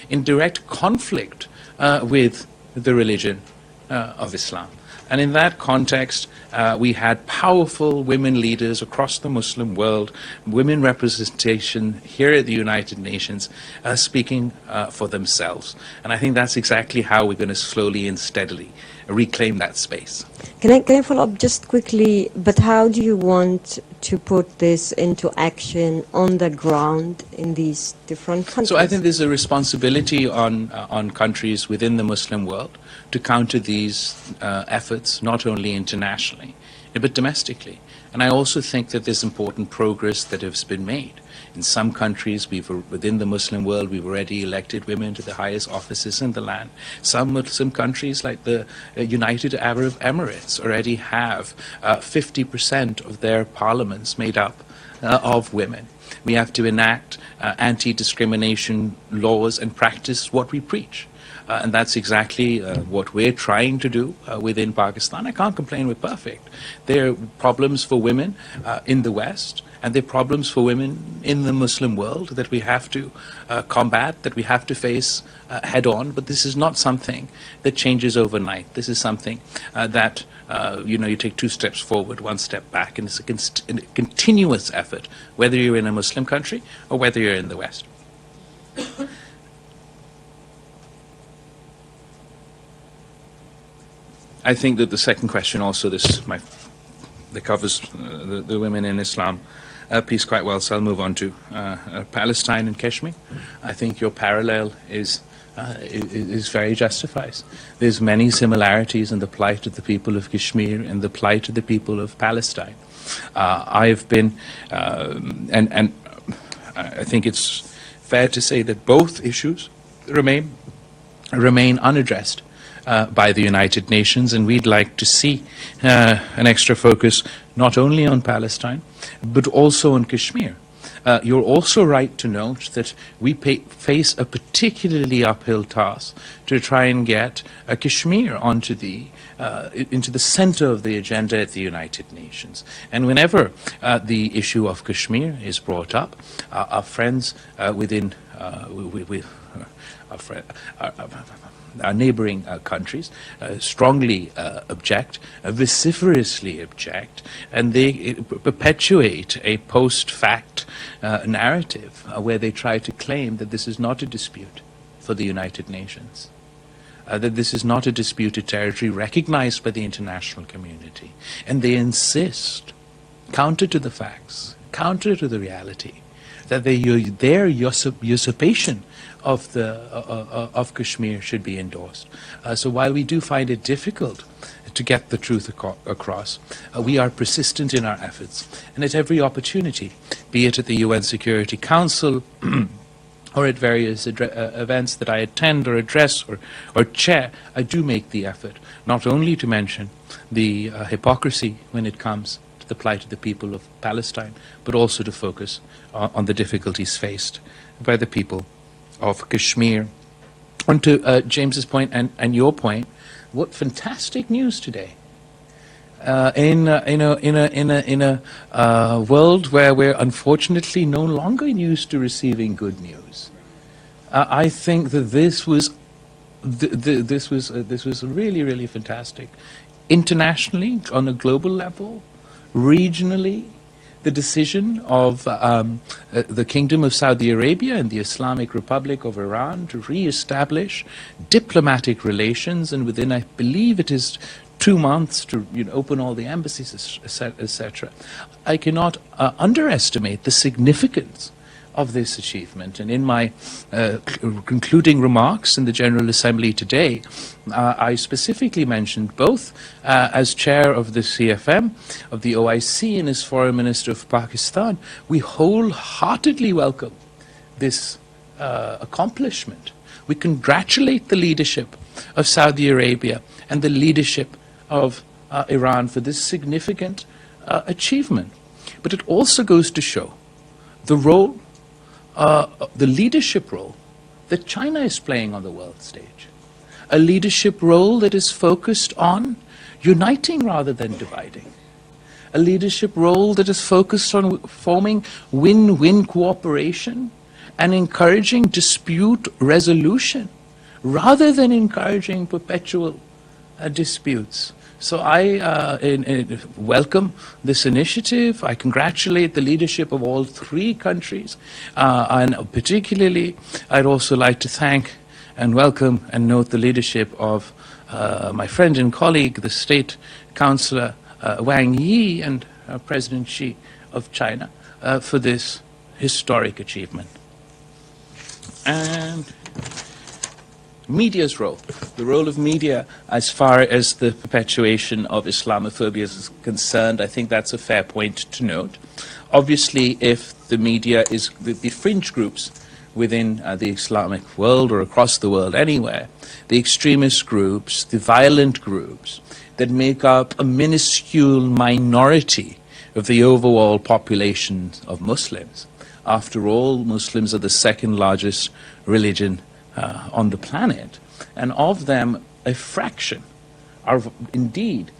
in direct conflict with the religion of Islam. And in that context, we had powerful women leaders across the Muslim world, women representation here at the United Nations, speaking for themselves. And I think that's exactly how we're going to slowly and steadily reclaim that space. Can I follow up just quickly, but how do you want to put this into action on the ground in these different countries? So I think there's a responsibility on countries within the Muslim world to counter these efforts, not only internationally, but domestically. And I also think that there's important progress that has been made. In some countries, within the Muslim world, we've already elected women to the highest offices in the land. Some Muslim countries, like the United Arab Emirates, already have 50% of their parliaments made up of women. We have to enact anti-discrimination laws and practice what we preach. And that's exactly what we're trying to do within Pakistan. I can't complain we're perfect. There are problems for women in the West, and there are problems for women in the Muslim world that we have to combat, that we have to face head on. But this is not something that changes overnight. This is something that, you take 2 steps forward, 1 step back, and it's a continuous effort, whether you're in a Muslim country or whether you're in the West. I think that the second question also, that covers the women in Islam piece quite well, so I'll move on to Palestine and Kashmir. I think your parallel is very justified. There's many similarities in the plight of the people of Kashmir and the plight of the people of Palestine. I've been, and I think it's fair to say that both issues remain unaddressed by the United Nations, and we'd like to see an extra focus not only on Palestine, but also on Kashmir. You're also right to note that we face a particularly uphill task to try and get Kashmir onto into the center of the agenda at the United Nations. And whenever the issue of Kashmir is brought up, our friends within our neighboring countries strongly object, vociferously object, and they perpetuate a post-fact narrative where they try to claim that this is not a dispute for the United Nations, that this is not a disputed territory recognized by the international community. And they insist, counter to the facts, counter to the reality, that their usurpation of Kashmir should be endorsed. So while we do find it difficult to get the truth across, we are persistent in our efforts. And at every opportunity, be it at the UN Security Council or at various events that I attend or address or chair, I do make the effort not only to mention the hypocrisy when it comes to the plight of the people of Palestine, but also to focus on the difficulties faced by the people of Kashmir. On to James's point and your point, what fantastic news today! In a world where we're unfortunately no longer used to receiving good news, I think that this was really fantastic. Internationally, on a global level, regionally, the decision of the Kingdom of Saudi Arabia and the Islamic Republic of Iran to re-establish diplomatic relations, and within, I believe it is 2 months, to open all the embassies, etc. I cannot underestimate the significance of this achievement. And in my concluding remarks in the General Assembly today, I specifically mentioned both as chair of the CFM, of the OIC, and as Foreign Minister of Pakistan, we wholeheartedly welcome this accomplishment. We congratulate the leadership of Saudi Arabia and the leadership of Iran for this significant achievement. But it also goes to show the role, the leadership role that China is playing on the world stage. A leadership role that is focused on uniting rather than dividing. A leadership role that is focused on forming win-win cooperation and encouraging dispute resolution rather than encouraging perpetual disputes. So I welcome this initiative. I congratulate the leadership of all three countries. And particularly, I'd also like to thank and welcome and note the leadership of my friend and colleague, the State Councillor Wang Yi, and President Xi of China for this historic achievement. And media's role, the role of media as far as the perpetuation of Islamophobia is concerned, I think that's a fair point to note. Obviously, if the media is the fringe groups within the Islamic world or across the world anywhere, the extremist groups, the violent groups that make up a minuscule minority of the overall population of Muslims. After all, Muslims are the second largest religion on the planet, and of them a fraction are indeed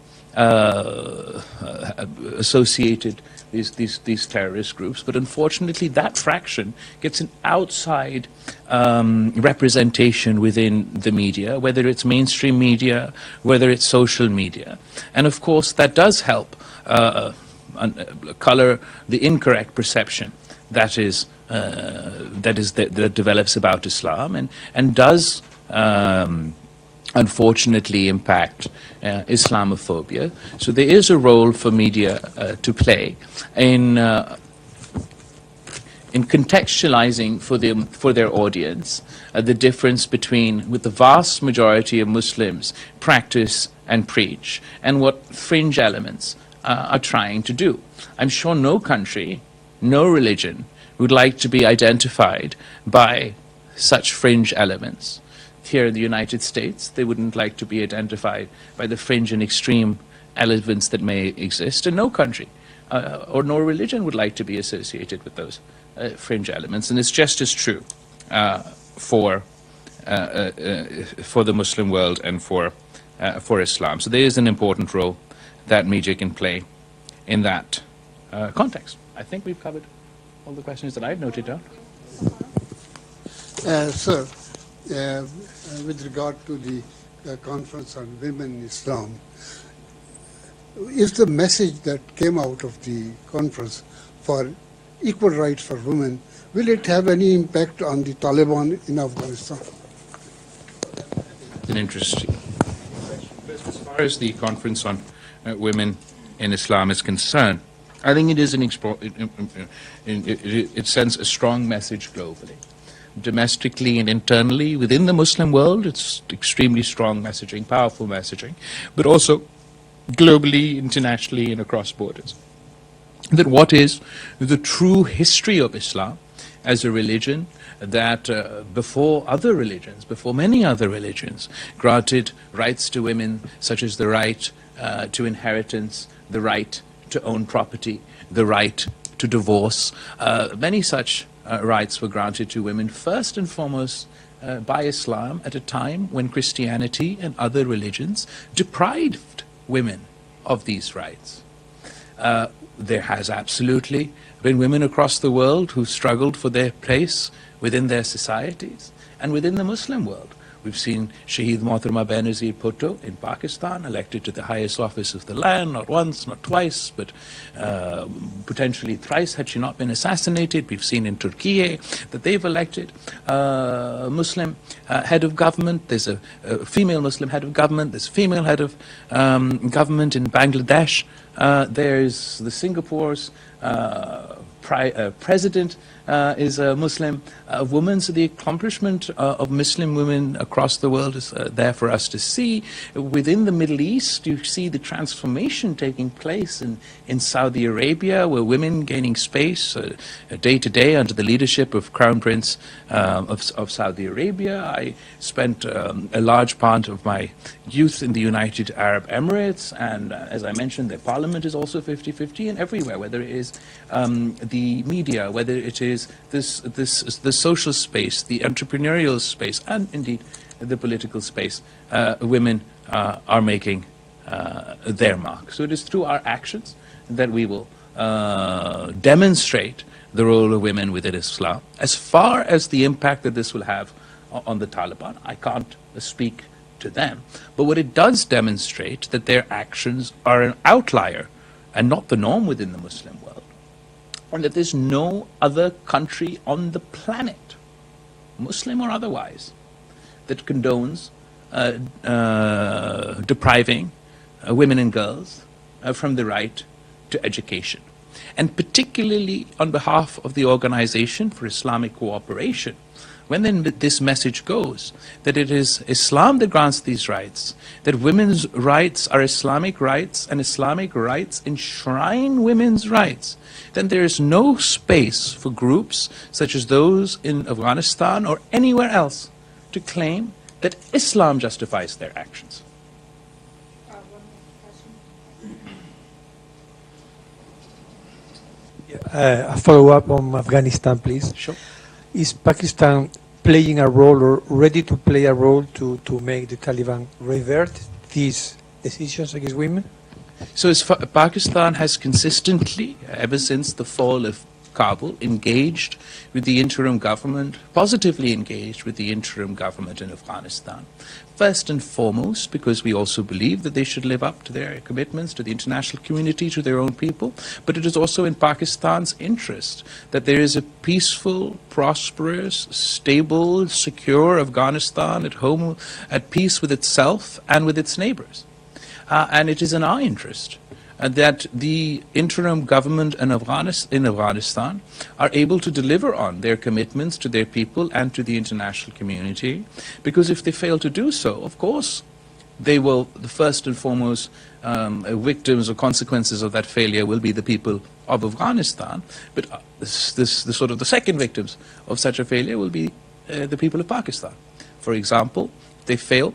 associated these terrorist groups, but unfortunately that fraction gets an outside representation within the media, whether it's mainstream media, whether it's social media, and of course that does help color the incorrect perception that develops about Islam, and does unfortunately impact Islamophobia. So there is a role for media to play in contextualizing for their audience the difference between what the vast majority of Muslims practice and preach and what fringe elements are trying to do. I'm sure no country, no religion would like to be identified by such fringe elements. Here in the United States, they wouldn't like to be identified by the fringe and extreme elements that may exist, and no country or no religion would like to be associated with those fringe elements. And it's just as true for the Muslim world and for Islam. So there is an important role that media can play in that context. I think we've covered all the questions that I've noted down. Sir, with regard to the conference on women in Islam, is the message that came out of the conference for equal rights for women, will it have any impact on the Taliban in Afghanistan? An interesting question. As far as the conference on women in Islam is concerned, I think it is it sends a strong message globally. Domestically and internally within the Muslim world, it's extremely strong messaging, powerful messaging, but also globally, internationally, and across borders. That what is the true history of Islam as a religion that before other religions, before many other religions, granted rights to women such as the right to inheritance, the right to own property, the right to divorce. Many such rights were granted to women first and foremost by Islam at a time when Christianity and other religions deprived women of these rights. There has absolutely been women across the world who struggled for their place within their societies and within the Muslim world. We've seen Shaheed Mohtarma Benazir Bhutto in Pakistan, elected to the highest office of the land, not once, not twice, but potentially thrice had she not been assassinated. We've seen in Turkey that they've elected a Muslim head of government. There's a female Muslim head of government. There's a female head of government in Bangladesh. There's the Singapore's president is a Muslim woman, so the accomplishment of Muslim women across the world is there for us to see. Within the Middle East, you see the transformation taking place in Saudi Arabia, where women gaining space day to day under the leadership of Crown Prince of Saudi Arabia. I spent a large part of my youth in the United Arab Emirates, and as I mentioned, their parliament is also 50-50, and everywhere, whether it is the media, whether it is the social space, the entrepreneurial space, and indeed the political space, women are making their mark. So it is through our actions that we will demonstrate the role of women within Islam. As far as the impact that this will have on the Taliban, I can't speak to them. But what it does demonstrate that their actions are an outlier and not the norm within the Muslim world. And that there's no other country on the planet, Muslim or otherwise, that condones depriving women and girls from the right to education. And particularly on behalf of the Organization for Islamic Cooperation, when then this message goes that it is Islam that grants these rights, that women's rights are Islamic rights and Islamic rights enshrine women's rights, then there is no space for groups such as those in Afghanistan or anywhere else to claim that Islam justifies their actions. A follow-up on Afghanistan, please. Sure. Is Pakistan playing a role or ready to play a role to make the Taliban revert these decisions against women? So Pakistan has consistently, ever since the fall of Kabul, engaged with the interim government, positively engaged with the interim government in Afghanistan. First and foremost, because we also believe that they should live up to their commitments to the international community, to their own people, but it is also in Pakistan's interest that there is a peaceful, prosperous, stable, secure Afghanistan at home, at peace with itself and with its neighbors. And it is in our interest that the interim government in Afghanistan are able to deliver on their commitments to their people and to the international community, because if they fail to do so, of course, they will, the first and foremost victims or consequences of that failure will be the people of Afghanistan, but the sort of the second victims of such a failure will be the people of Pakistan. For example, they fail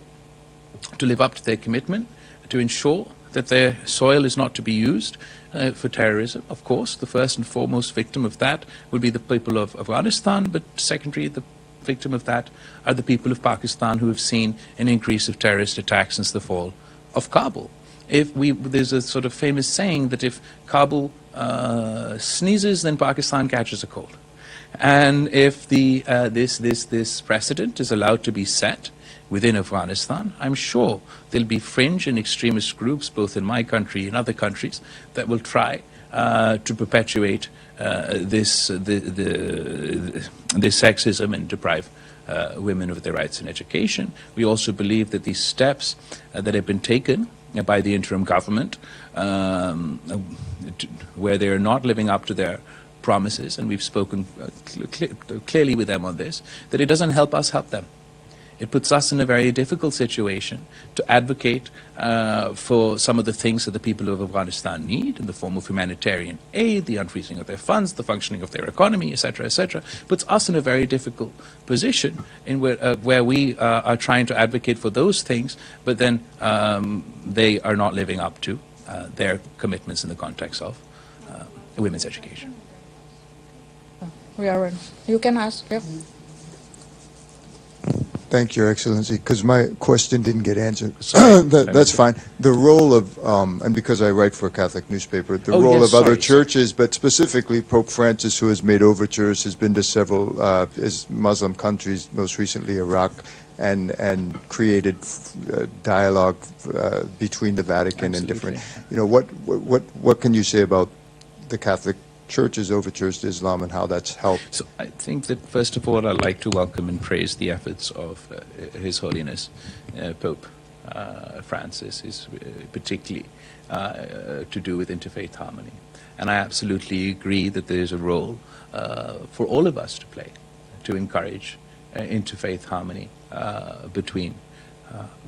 to live up to their commitment to ensure that their soil is not to be used for terrorism. Of course, the first and foremost victim of that will be the people of Afghanistan, but secondary, the victim of that are the people of Pakistan who have seen an increase of terrorist attacks since the fall of Kabul. There's a sort of famous saying that if Kabul sneezes, then Pakistan catches a cold. And if this precedent is allowed to be set within Afghanistan, I'm sure there'll be fringe and extremist groups, both in my country and other countries, that will try to perpetuate this sexism and deprive women of their rights in education. We also believe that these steps that have been taken by the interim government, where they are not living up to their promises, and we've spoken clearly with them on this, that it doesn't help us help them. It puts us in a very difficult situation to advocate for some of the things that the people of Afghanistan need in the form of humanitarian aid, the unfreezing of their funds, the functioning of their economy, etc., etc. Puts us in a very difficult position in where we are trying to advocate for those things, but then they are not living up to their commitments in the context of women's education. We are. You can ask. Yep. Thank you, Your Excellency, because my question didn't get answered. Sorry. That's fine. The role of, and because I write for a Catholic newspaper, the role of other churches, but specifically Pope Francis, who has made overtures, has been to several Muslim countries, most recently Iraq, and created dialogue between the Vatican and different. You know, what can you say about the Catholic Church's overtures to Islam and how that's helped? So I think that first of all I'd like to welcome and praise the efforts of His Holiness Pope Francis, is particularly to do with interfaith harmony. And I absolutely agree that there is a role for all of us to play to encourage interfaith harmony between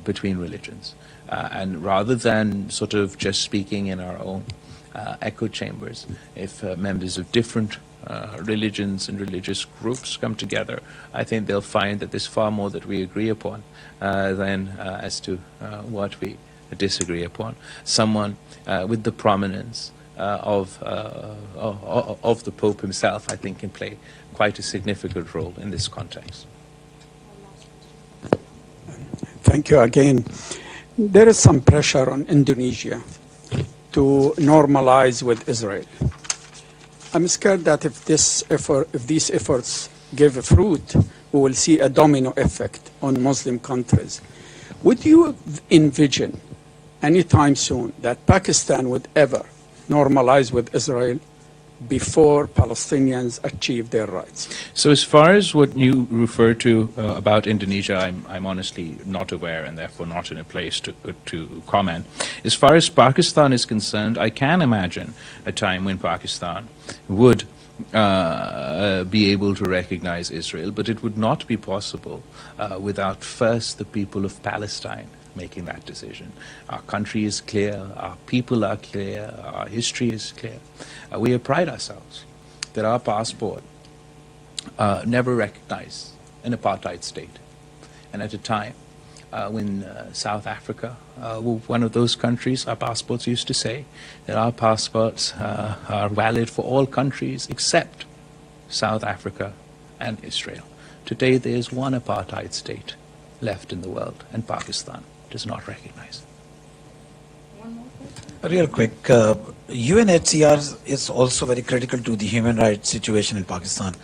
religions. And rather than sort of just speaking in our own echo chambers, if members of different religions and religious groups come together, I think they'll find that there's far more that we agree upon than as to what we disagree upon. Someone with the prominence of the Pope himself, I think, can play quite a significant role in this context. Thank you again. There is some pressure on Indonesia to normalize with Israel. I'm scared that if these efforts give fruit, we will see a domino effect on Muslim countries. Would you envision anytime soon that Pakistan would ever normalize with Israel before Palestinians achieve their rights? So as far as what you refer to about Indonesia, I'm honestly not aware and therefore not in a place to comment. As far as Pakistan is concerned, I can imagine a time when Pakistan would be able to recognize Israel, but it would not be possible without first the people of Palestine making that decision. Our country is clear, our people are clear, our history is clear. We pride ourselves that our passport never recognized an apartheid state. And at a time when South Africa were one of those countries, our passports used to say that our passports are valid for all countries except South Africa and Israel. Today there is one apartheid state left in the world, and Pakistan does not recognize. Real quick, UNHCR is also very critical to the human rights situation in Pakistan.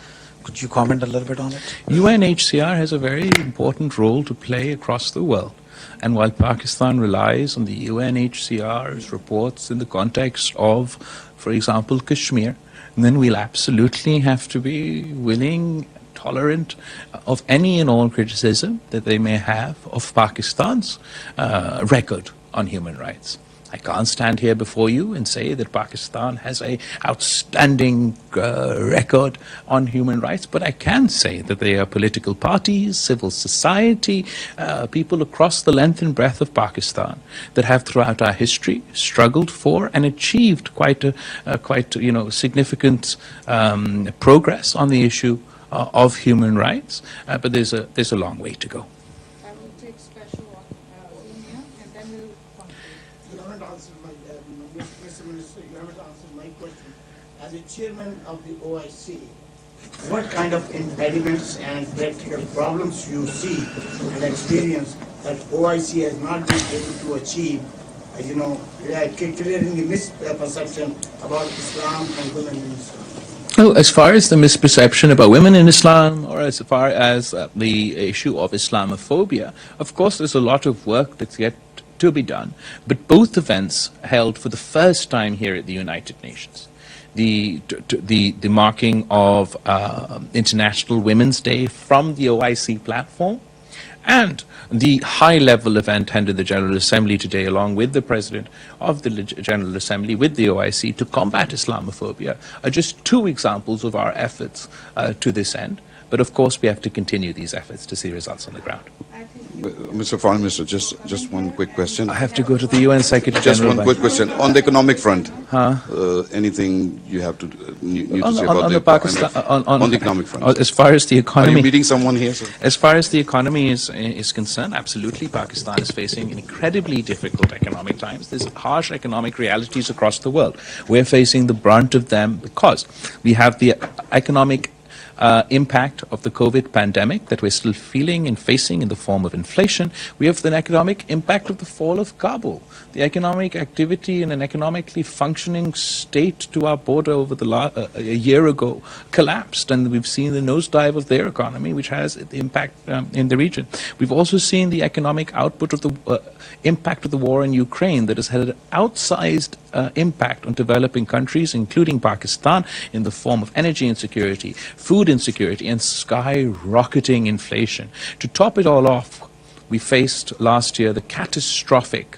Could you comment a little bit on it? UNHCR has a very important role to play across the world. And while Pakistan relies on the UNHCR's reports in the context of, for example, Kashmir, then we'll absolutely have to be willing, tolerant of any and all criticism that they may have of Pakistan's record on human rights. I can't stand here before you and say that Pakistan has an outstanding record on human rights, but I can say that there are political parties, civil society, people across the length and breadth of Pakistan that have throughout our history struggled for and achieved quite significant progress on the issue of human rights, but there's a long way to go. I will take special Zoom and then we'll conclude. You haven't answered Mr. Minister, you haven't answered my question. As a chairman of the OIC, what kind of impediments and practical problems you see and experience that OIC has not been able to achieve, clearing the misperception about Islam and women in Islam? Well, as far as the misperception about women in Islam, or as far as the issue of Islamophobia, of course there's a lot of work that's yet to be done. But both events held for the first time here at the United Nations. The marking of International Women's Day from the OIC platform, and the high-level event held in the General Assembly today, along with the President of the General Assembly, with the OIC, to combat Islamophobia, are just two examples of our efforts to this end. But of course, we have to continue these efforts to see results on the ground. Mr. Foreign Minister, just one quick question. I have to go to the UN Secretary Just General. one quick question. On the economic front, anything you have to need to say about the economic front? As far as the economy... Are you meeting someone here, sir? As far as the economy is concerned, absolutely, Pakistan is facing incredibly difficult economic times. There's harsh economic realities across the world. We're facing the brunt of them because we have the economic impact of the COVID pandemic that we're still feeling and facing in the form of inflation. We have the economic impact of the fall of Kabul. The economic activity in an economically functioning state to our border over a year ago collapsed, and we've seen the nosedive of their economy, which has the impact in the region. We've also seen the economic output of the impact of the war in Ukraine that has had an outsized impact on developing countries, including Pakistan, in the form of energy insecurity, food insecurity, and skyrocketing inflation. To top it all off, we faced last year the catastrophic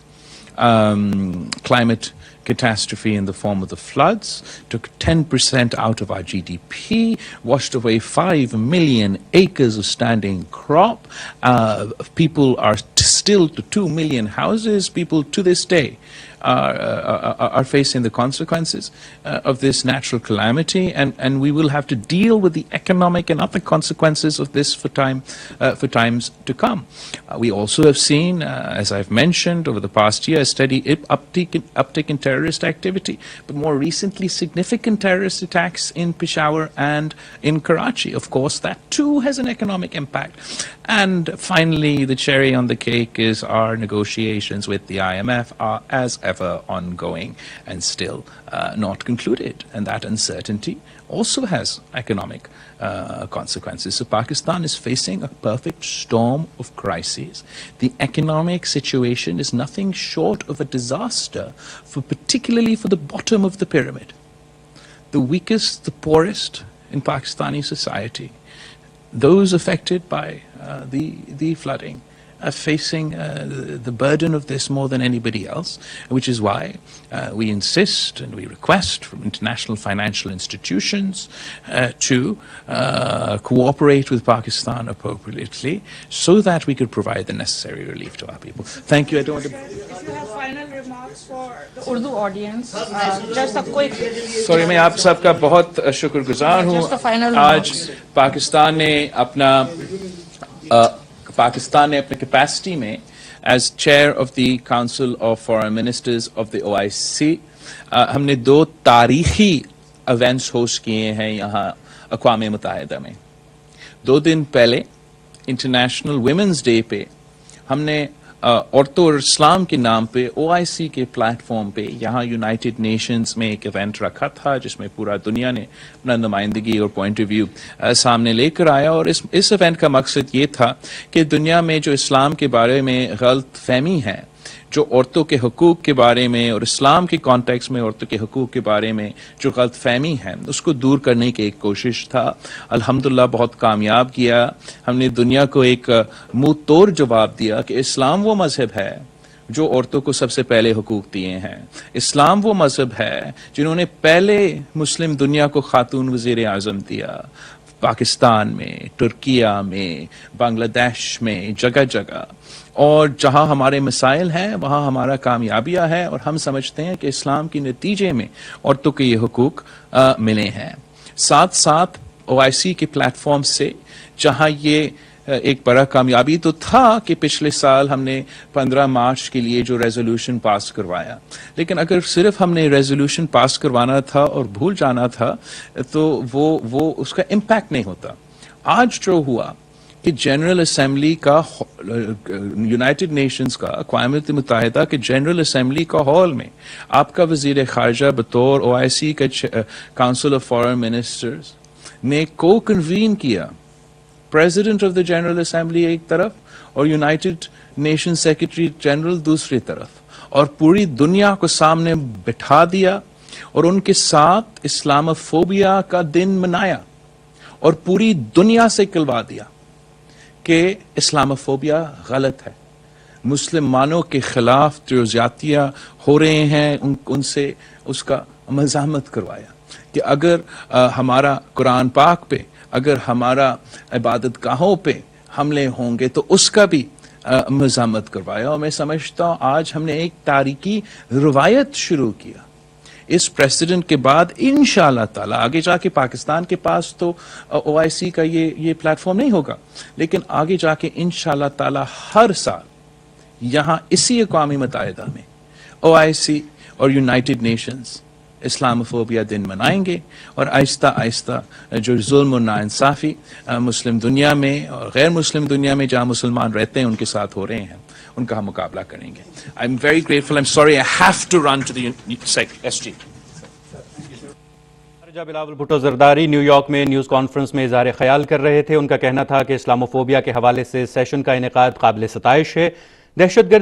climate catastrophe in the form of the floods, took 10% out of our GDP, washed away 5 million acres of standing crop. People are still to 2 million houses. People to this day are facing the consequences of this natural calamity, and we will have to deal with the economic and other consequences of this for times to come. We also have seen, as I've mentioned, over the past year, a steady uptick in terrorist activity, but more recently significant terrorist attacks in Peshawar and in Karachi. Of course, that too has an economic impact. And finally, the cherry on the cake is our negotiations with the IMF, as ever ongoing and still not concluded. And that uncertainty also has economic consequences. So Pakistan is facing a perfect storm of crises. The economic situation is nothing short of a disaster, particularly for the bottom of the pyramid. The weakest, the poorest in Pakistani society, those affected by the flooding, are facing the burden of this more than anybody else, which is why we insist and we request from international financial institutions to cooperate with Pakistan appropriately so that we could provide the necessary relief to our people. Thank you. I don't want to... If you have final remarks for the Urdu audience, just a quick... Sorry, मैं आप सबका बहुत शुक्रगुजार हूँ. आज पाकिस्तान ने अपने capacity में as chair of the Council of Foreign Ministers of the OIC हमने 2 तारीखी events host किए हैं यहाँ अक़वाम मुत्तहिदा में. 2 दिन पहले इंटरनेशनल वुमेन्स डे पे हमने औरतों और इस्लाम के नाम पे OIC के प्लेटफॉर्म पे यहाँ यूनाइटेड नेशंस में एक इवेंट रखा था जिसमें पूरा दुनिया ने अपना नुमाइंदगी और पॉइंट ऑफ व्यू सामने लेकर आया. और इस इवेंट का मकसद ये था कि दुनिया में जो इस्लाम के बारे में गलत फहमी है, जो औरतों के हकूक़ के बारे में और इस्लाम के कॉन्टेक्स्ट में औरतों के हकूक़ के बारे में जो गलत फहमी है, उसको दूर करने की एक कोशिश था. अल्हम्दुलिल्लाह बहुत कामयाब किया. हमने दुनिया को एक मुंह तोड़ जवाब दिया कि इस्लाम वो मज़हब है जो औरतों को सबसे पहले हकूक़ दिए हैं. इस्लाम वो मज़हब है जिन्होंने पहले मुस्लिम दुनिया को खातून वज़ीर आज़म दिया. पाकिस्तान में, तुर्किया में, बांग्लादेश में, जगह जगह. और जहां हमारे मसाइल हैं वहां हमारा कामयाबियां है. और हम समझते हैं कि इस्लाम के नतीजे में औरतों के ये हुकूक मिले हैं. साथ साथ OIC के प्लेटफॉर्म से जहां ये एक बड़ा कामयाबी तो था कि पिछले साल हमने 15 मार्च के लिए जो रेजोल्यूशन पास करवाया, लेकिन अगर सिर्फ हमने रेजोल्यूशन पास करवाना था और भूल जाना था तो वो उसका इम्पैक्ट नहीं होता. आज जो हुआ कि जनरल असेंबली का, यूनाइटेड नेशंस का, अक़वाम मुत्तहिदा के जनरल असेंबली का हॉल में आपका वज़ीर ख़ारजा बतौर OIC का काउंसिल ऑफ फॉरेन मिनिस्टर्स ने को कन्वीन किया. President of the general assembly एक तरफ और यूनाइटेड नेशन सेक्रेटरी जनरल दूसरी तरफ, और पूरी दुनिया को सामने बिठा दिया और उनके साथ इस्लामोफोबिया का दिन मनाया और पूरी दुनिया से कहलवा दिया कि इस्लामोफोबिया गलत है. मुसलमानों के खिलाफ जो ज़्यादतियाँ हो रहे हैं उनसे उसका मज़ाहमत करवाया कि अगर हमारा कुरान पाक पे, अगर हमारा इबादत गाहों पे हमले होंगे तो उसका भी मज़ाहमत करवाया. और मैं समझता हूँ आज हमने एक तारीखी रवायत शुरू किया. इस प्रेसिडेंट के बाद इंशाअल्लाह ताला आगे जाके पाकिस्तान के पास तो OIC का ये प्लेटफॉर्म नहीं होगा, लेकिन आगे जाके इंशाअल्लाह ताला हर साल यहाँ इसी अक़वाम मुत्तहिदा में OIC और यूनाइटेड नेशंस इस्लामोफोबिया दिन मनाएंगे. और आहिस्ता आहिस्ता जो जुल्म और नाइंसाफ़ी मुस्लिम दुनिया में और गैर मुस्लिम दुनिया में जहाँ मुसलमान रहते हैं उनके साथ हो रहे हैं, उनका हम मुकाबला करेंगे. I am very grateful. I am sorry I have to run to the SG. Bilawal Bhutto Zardari New York में न्यूज़ कॉन्फ्रेंस में इज़हार ख्याल कर रहे थे. उनका कहना था कि इस्लामोफोबिया के हवाले से सेशन का इनेकाद काबिल सताइश है. दहशतगर्द